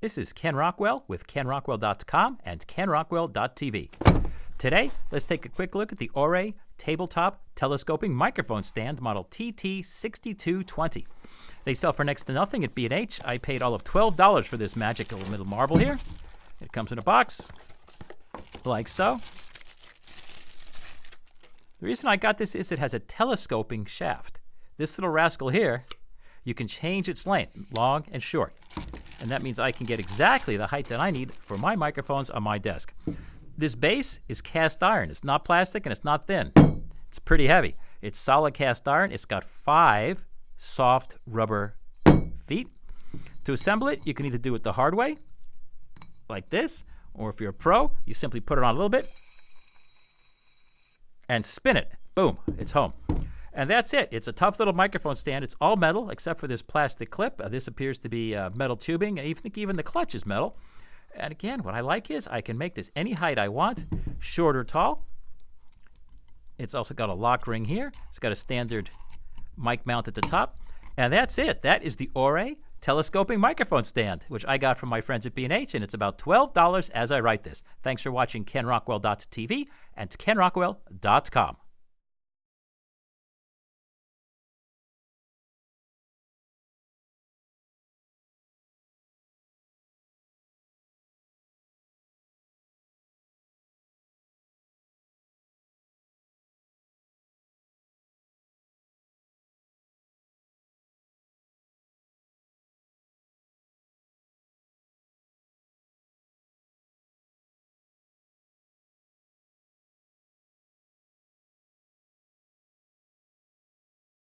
This is Ken Rockwell with KenRockwell.com and KenRockwell.tv. Today, let's take a quick look at the Auray Tabletop Telescoping Microphone Stand model TT-6220. They sell for next to nothing at B&H. I paid all of $12 for this magical little marble here. It comes in a box, like so. The reason I got this is it has a telescoping shaft. This little rascal here, you can change its length, long and short. And that means I can get exactly the height that I need for my microphones on my desk. This base is cast iron. It's not plastic and it's not thin. It's pretty heavy. It's solid cast iron. It's got 5 soft rubber feet. To assemble it, you can either do it the hard way, like this, or if you're a pro, you simply put it on a little bit and spin it. Boom, it's home. And that's it. It's a tough little microphone stand. It's all metal except for this plastic clip. This appears to be metal tubing. I think even the clutch is metal. And again, what I like is I can make this any height I want, short or tall. It's also got a lock ring here. It's got a standard mic mount at the top. And that's it. That is the Auray Telescoping Microphone Stand, which I got from my friends at B&H, and it's about $12 as I write this. Thanks for watching KenRockwell.tv and KenRockwell.com.